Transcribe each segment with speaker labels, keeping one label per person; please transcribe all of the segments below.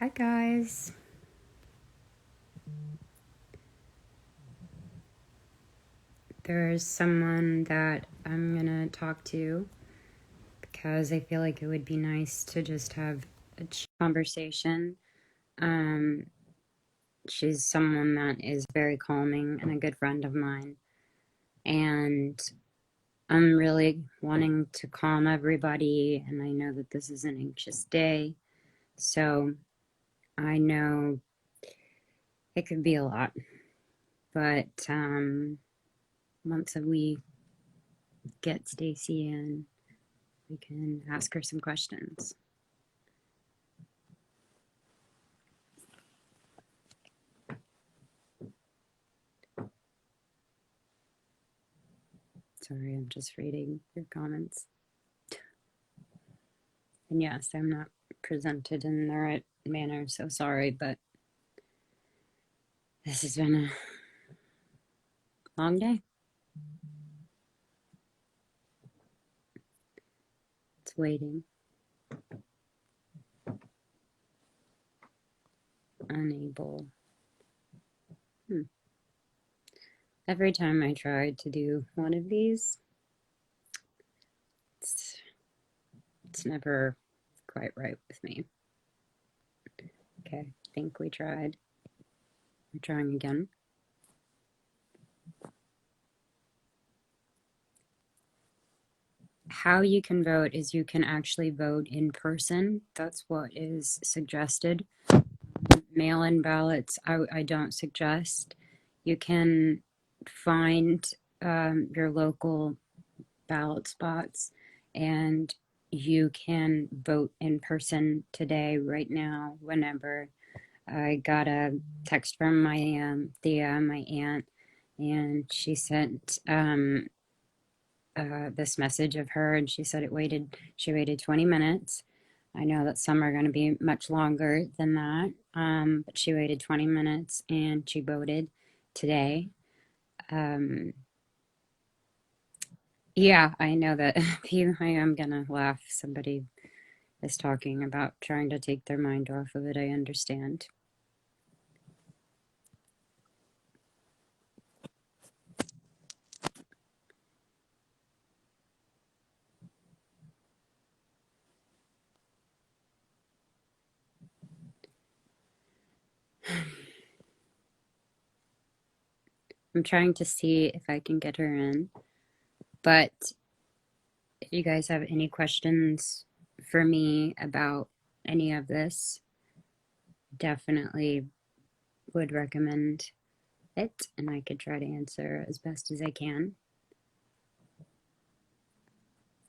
Speaker 1: Hi guys. There's someone that I'm gonna talk to because I feel like it would be nice to just have a conversation. Um, she's someone that is very calming and a good friend of mine. And I'm really wanting to calm everybody, and I know that this is an anxious day. So I know it could be a lot, but once we get Stacy in, we can ask her some questions. Sorry, I'm just reading your comments. And yes, I'm not presented in the right manner, so sorry, but this has been a long day. It's waiting. Unable. Every time I try to do one of these, it's never quite right with me. Okay, I think we tried. We're trying again. How you can vote is you can actually vote in person. That's what is suggested. Mail-in ballots, I don't suggest. You can find your local ballot spots, and you can vote in person today, right now, whenever. I got a text from my Thea, my aunt, and she sent this message of her, and she said she waited 20 minutes. I know that some are going to be much longer than that, but she waited 20 minutes and she voted today. Yeah, I know that I am going to laugh. Somebody is talking about trying to take their mind off of it. I understand. I'm trying to see if I can get her in, but if you guys have any questions for me about any of this, definitely would recommend it, and I could try to answer as best as I can.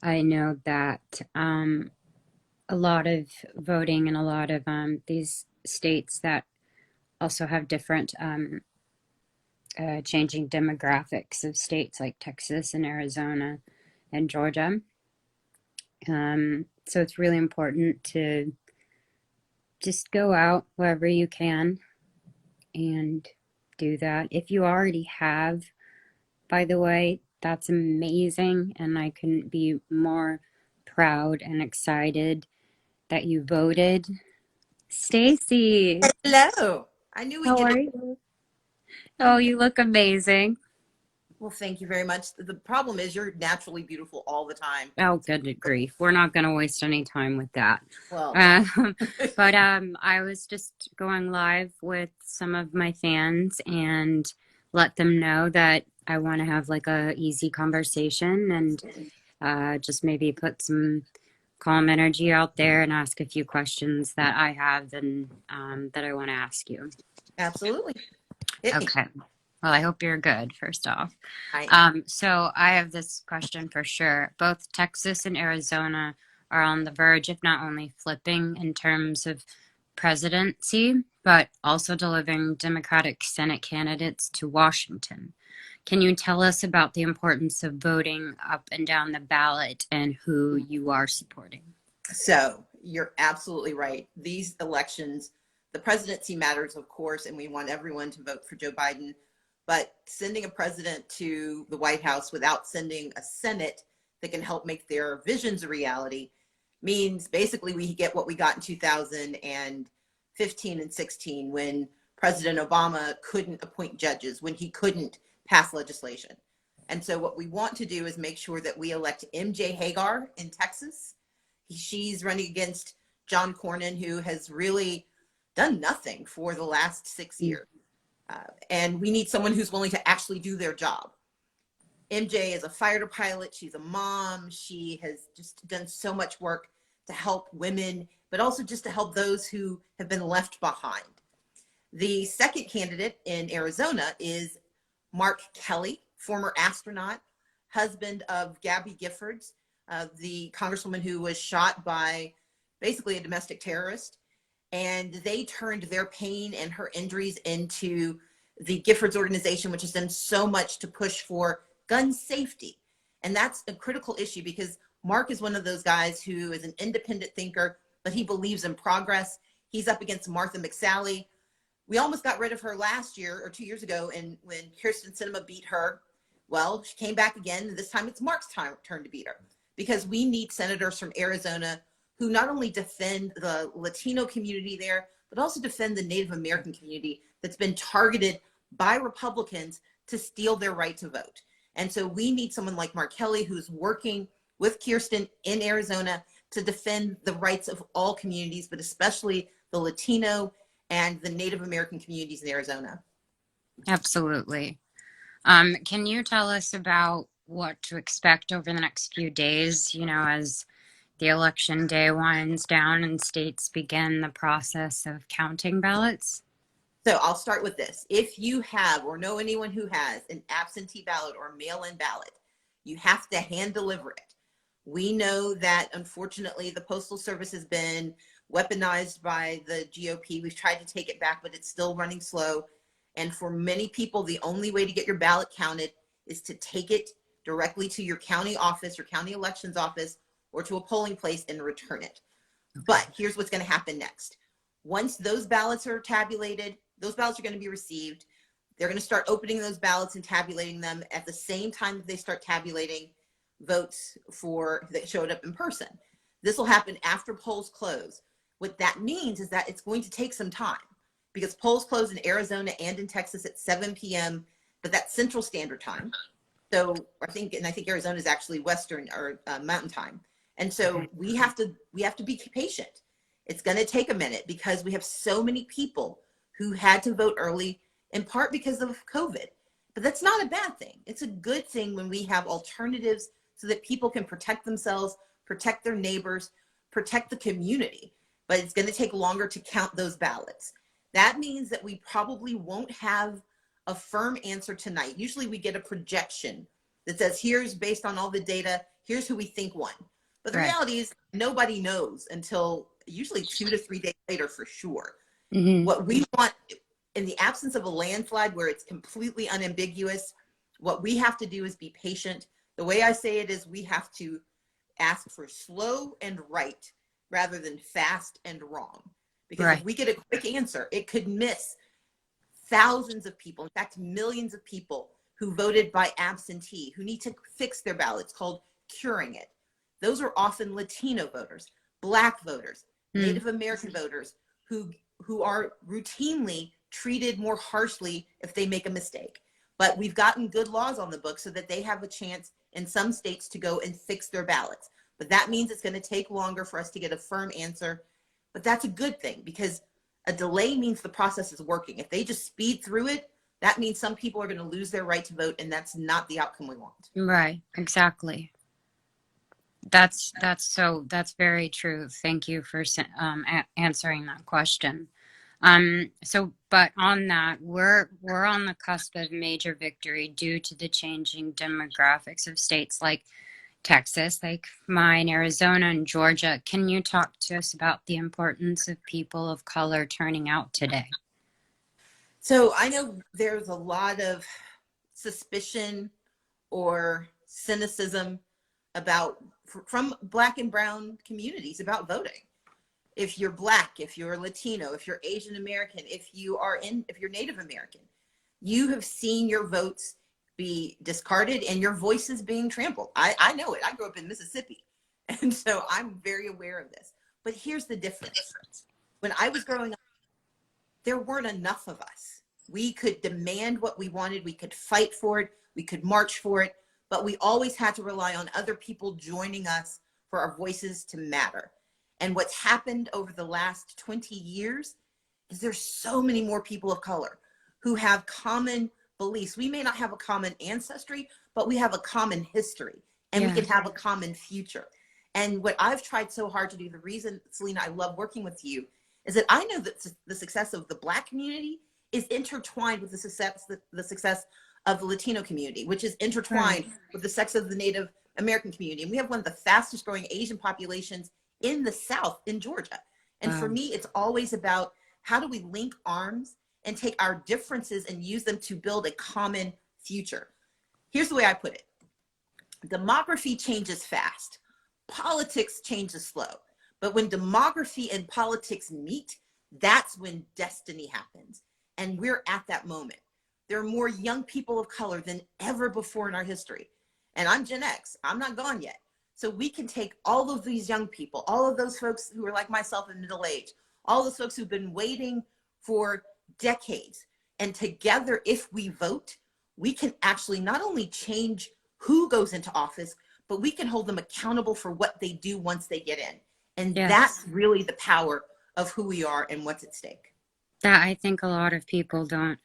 Speaker 1: I know that a lot of voting in a lot of these states that also have different changing demographics of states like Texas and Arizona and Georgia. So it's really important to just go out wherever you can and do that. If you already have, by the way, that's amazing, and I couldn't be more proud and excited that you voted. Stacy,
Speaker 2: Hello. I knew we'd
Speaker 1: how
Speaker 2: get
Speaker 1: are
Speaker 2: it.
Speaker 1: you? Oh, you look amazing.
Speaker 2: Well, thank you very much. The problem is you're naturally beautiful all the time.
Speaker 1: Oh, good grief. We're not going to waste any time with that.
Speaker 2: Well,
Speaker 1: Um, but I was just going live with some of my fans and let them know that I want to have like a easy conversation and just maybe put some calm energy out there and ask a few questions that I have and that I want to ask you.
Speaker 2: absolutely. Hit me.
Speaker 1: Okay. Well, I hope you're good, first off.
Speaker 2: I
Speaker 1: So I have this question for sure. Both Texas and Arizona are on the verge of not only flipping in terms of presidency, but also delivering Democratic Senate candidates to Washington. Can you tell us about the importance of voting up and down the ballot and who you are supporting?
Speaker 2: So you're absolutely right. These elections, the presidency matters, of course, and we want everyone to vote for Joe Biden. But sending a president to the White House without sending a Senate that can help make their visions a reality means basically we get what we got in 2015 15 and 16 when President Obama couldn't appoint judges, when he couldn't pass legislation. And so what we want to do is make sure that we elect MJ Hagar in Texas. She's running against John Cornyn, who has really done nothing for the last 6 years. And we need someone who's willing to actually do their job. MJ is a fighter pilot. She's a mom. She has just done so much work to help women, but also just to help those who have been left behind. The second candidate in Arizona is Mark Kelly, former astronaut, husband of Gabby Giffords, the congresswoman who was shot by basically a domestic terrorist. And they turned their pain and her injuries into the Giffords organization, which has done so much to push for gun safety. And that's a critical issue because Mark is one of those guys who is an independent thinker, but he believes in progress. He's up against Martha McSally. We almost got rid of her last year or 2 years ago, and when Kirsten Sinema beat her, well, she came back again, and this time it's Mark's turn to beat her, because we need senators from Arizona who not only defend the Latino community there, but also defend the Native American community that's been targeted by Republicans to steal their right to vote. And so we need someone like Mark Kelly, who's working with Kirsten in Arizona to defend the rights of all communities, but especially the Latino and the Native American communities in Arizona.
Speaker 1: Absolutely. Can you tell us about what to expect over the next few days, as the election day winds down and states begin the process of counting ballots?
Speaker 2: So I'll start with this. If you have or know anyone who has an absentee ballot or mail-in ballot, you have to hand deliver it. We know that unfortunately the Postal Service has been weaponized by the GOP. We've tried to take it back, but it's still running slow. And for many people, the only way to get your ballot counted is to take it directly to your county office, your county elections office, or to a polling place and return it. But here's what's going to happen next. Once those ballots are tabulated, those ballots are going to be received. They're going to start opening those ballots and tabulating them at the same time that they start tabulating votes that showed up in person. This will happen after polls close. What that means is that it's going to take some time because polls close in Arizona and in Texas at 7 p.m., but that's Central Standard Time. So I think Arizona is actually Western or Mountain Time. And so we have to be patient. It's going to take a minute because we have so many people who had to vote early, in part because of COVID. But that's not a bad thing. It's a good thing when we have alternatives so that people can protect themselves, protect their neighbors, protect the community. But it's going to take longer to count those ballots. That means that we probably won't have a firm answer tonight. Usually we get a projection that says, here's based on all the data, here's who we think won. But the reality is nobody knows until usually 2 to 3 days later for sure. Mm-hmm. What we want in the absence of a landslide where it's completely unambiguous, what we have to do is be patient. The way I say it is we have to ask for slow and right rather than fast and wrong. Because if we get a quick answer, it could miss thousands of people, in fact, millions of people who voted by absentee, who need to fix their ballots, called curing it. Those are often Latino voters, Black voters, Native American voters who are routinely treated more harshly if they make a mistake. But we've gotten good laws on the books so that they have a chance in some states to go and fix their ballots. But that means it's going to take longer for us to get a firm answer. But that's a good thing because a delay means the process is working. If they just speed through it, that means some people are going to lose their right to vote, and that's not the outcome we want.
Speaker 1: Right, exactly. That's very true. Thank you for answering that question. But on that, we're on the cusp of major victory due to the changing demographics of states like Texas, like mine, Arizona, and Georgia. Can you talk to us about the importance of people of color turning out today?
Speaker 2: So I know there's a lot of suspicion or cynicism from Black and brown communities about voting. If you're Black, if you're Latino, if you're Asian American, if you're Native American, you have seen your votes be discarded and your voices being trampled. I know it. I grew up in Mississippi. And so I'm very aware of this. But here's the difference. When I was growing up, there weren't enough of us. We could demand what we wanted, we could fight for it, we could march for it, but we always had to rely on other people joining us for our voices to matter. And what's happened over the last 20 years is there's so many more people of color who have common beliefs. We may not have a common ancestry, but we have a common history, and we
Speaker 1: Yeah.
Speaker 2: can have a common future. And what I've tried so hard to do, the reason, Selena, I love working with you, is that I know that the success of the Black community is intertwined with the success of the Latino community, which is
Speaker 1: Right.
Speaker 2: intertwined with the success of the Native American community. And we have one of the fastest growing Asian populations in the South, in Georgia. And for
Speaker 1: Wow.
Speaker 2: me, it's always about how do we link arms and take our differences and use them to build a common future. Here's the way I put it. Demography changes fast. Politics changes slow. But when demography and politics meet, that's when destiny happens. And we're at that moment. There are more young people of color than ever before in our history. And I'm Gen X. I'm not gone yet. So we can take all of these young people, all of those folks who are like myself in middle age, all those folks who've been waiting for decades. And together, if we vote, we can actually not only change who goes into office, but we can hold them accountable for what they do once they get in. And
Speaker 1: Yes.
Speaker 2: that's really the power of who we are and what's at stake.
Speaker 1: That I think a lot of people don't,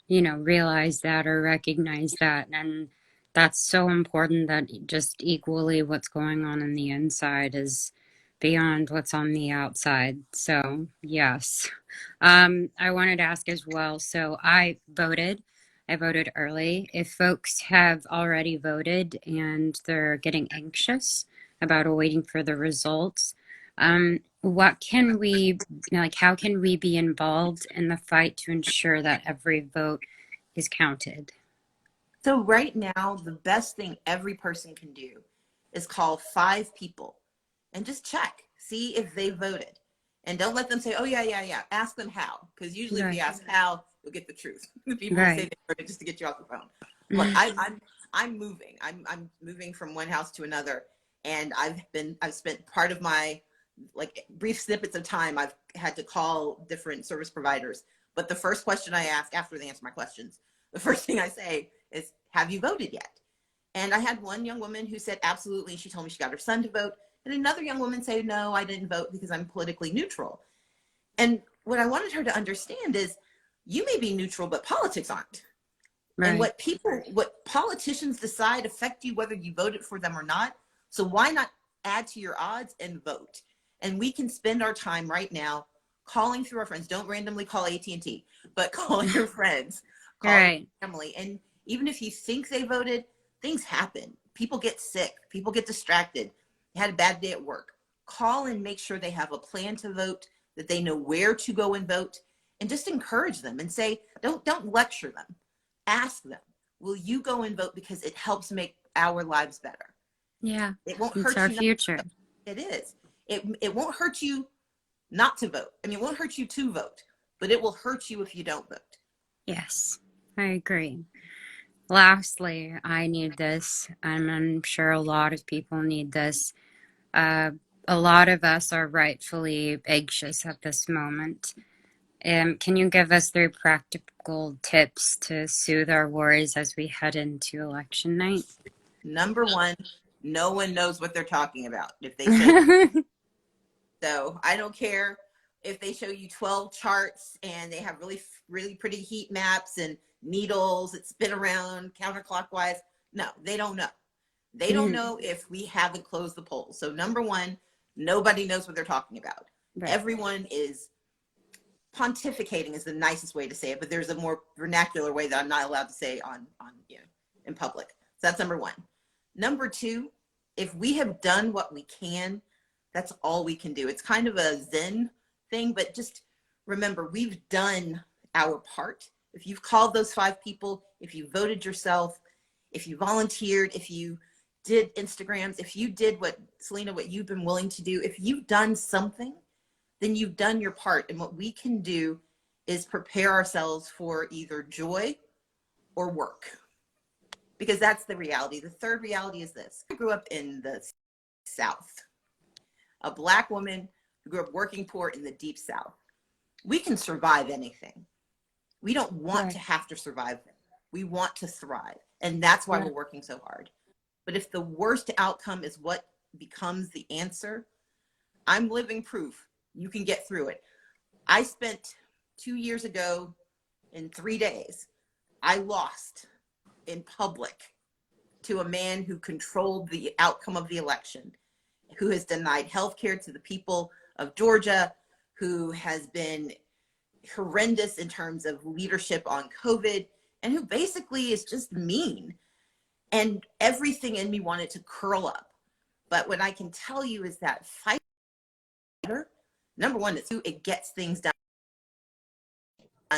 Speaker 1: realize that or recognize that. And that's so important that just equally what's going on the inside is beyond what's on the outside. So, yes. I wanted to ask as well. So, I voted. I voted early. If folks have already voted and they're getting anxious about waiting for the results, what can we, like, how can we be involved in the fight to ensure that every vote is counted?
Speaker 2: So right now, the best thing every person can do is call 5 people and just check, see if they voted. And don't let them say, oh, yeah, yeah, yeah. Ask them how. Because usually if you
Speaker 1: Right.
Speaker 2: ask how, you'll get the truth. The people will say
Speaker 1: Right.
Speaker 2: they voted just to get you off the phone. Look, I'm moving. I'm moving from one house to another. And I've spent part of my like brief snippets of time I've had to call different service providers. But the first question I ask after they answer my questions, the first thing I say is, have you voted yet? And I had one young woman who said absolutely. She told me she got her son to vote. And another young woman said, no, I didn't vote because I'm politically neutral. And what I wanted her to understand is you may be neutral, but politics aren't. And
Speaker 1: Right.
Speaker 2: what politicians decide affect you whether you voted for them or not. So why not add to your odds and vote? And we can spend our time right now calling through our friends. Don't randomly call AT&T, but call your friends, call your
Speaker 1: Right.
Speaker 2: family. And even if you think they voted, things happen. People get sick. People get distracted. They had a bad day at work. Call and make sure they have a plan to vote, that they know where to go and vote, and just encourage them and say, don't lecture them. Ask them, will you go and vote because it helps make our lives better?
Speaker 1: Yeah.
Speaker 2: It won't
Speaker 1: It's
Speaker 2: hurt
Speaker 1: our
Speaker 2: you not
Speaker 1: future.
Speaker 2: to vote. It is. It won't hurt you not to vote. I mean, it won't hurt you to vote, but it will hurt you if you don't vote.
Speaker 1: Yes. I agree. Lastly, I need this, and I'm sure a lot of people need this. Uh, a lot of us are rightfully anxious at this moment. Can you give us 3 practical tips to soothe our worries as we head into election night?
Speaker 2: Number one, no one knows what they're talking about. If they show So I don't care if they show you 12 charts and they have really, really pretty heat maps and needles that spin around counterclockwise. No, they don't know. They don't know if we haven't closed the polls. So number one, nobody knows what they're talking about.
Speaker 1: Right.
Speaker 2: Everyone is pontificating is the nicest way to say it, but there's a more vernacular way that I'm not allowed to say on in public. So that's number one. Number two, if we have done what we can, that's all we can do. It's kind of a Zen thing, but just remember, we've done our part. If you've called those 5 people, if you voted yourself, if you volunteered, if you did Instagrams, if you did what, Selena, what you've been willing to do, if you've done something, then you've done your part. And what we can do is prepare ourselves for either joy or work, because that's the reality. The third reality is this. I grew up in the South, a Black woman who grew up working poor in the deep South. We can survive anything. We don't want
Speaker 1: Right.
Speaker 2: to have to survive. We want to thrive. And that's why we're
Speaker 1: Right.
Speaker 2: working so hard. But if the worst outcome is what becomes the answer, I'm living proof you can get through it. I spent 2 years ago in 3 days, I lost in public to a man who controlled the outcome of the election, who has denied health care to the people of Georgia, who has been horrendous in terms of leadership on COVID, and who basically is just mean. And everything in me wanted to curl up. But what I can tell you is that fighter, number one, it gets things done,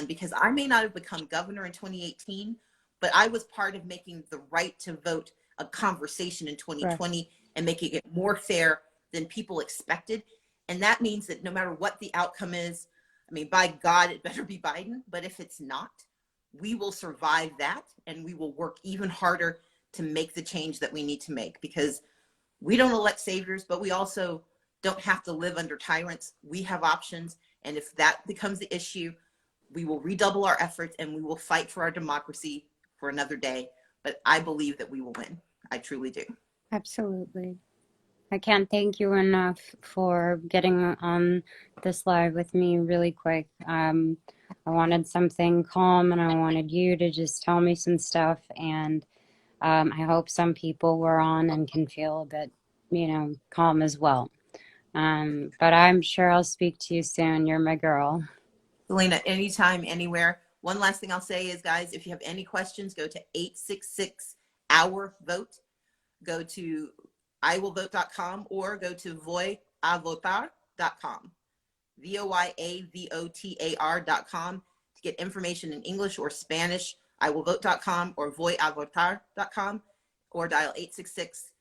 Speaker 2: because I may not have become governor in 2018, but I was part of making the right to vote a conversation in
Speaker 1: Right.
Speaker 2: 2020 and making it more fair than people expected. And that means that no matter what the outcome is, I mean, by God, it better be Biden. But if it's not, we will survive that, and we will work even harder to make the change that we need to make, because we don't elect saviors, but we also don't have to live under tyrants. We have options. And if that becomes the issue, we will redouble our efforts and we will fight for our democracy for another day. But I believe that we will win. I truly do.
Speaker 1: Absolutely. I can't thank you enough for getting on this live with me really quick. I wanted something calm and I wanted you to just tell me some stuff. And I hope some people were on and can feel a bit, calm as well. But I'm sure I'll speak to you soon. You're my girl.
Speaker 2: Selena, anytime, anywhere. One last thing I'll say is, guys, if you have any questions, go to 866 our vote. Go to iwillvote.com or go to voyavotar.com. voyavotar.com to get information in English or Spanish. iwillvote.com or voyavotar.com, or dial 866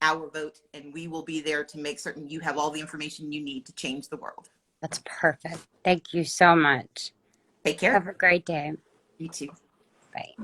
Speaker 2: our vote, and we will be there to make certain you have all the information you need to change the world.
Speaker 1: That's perfect. Thank you so much.
Speaker 2: Take care.
Speaker 1: Have a great day.
Speaker 2: You too.
Speaker 1: Bye.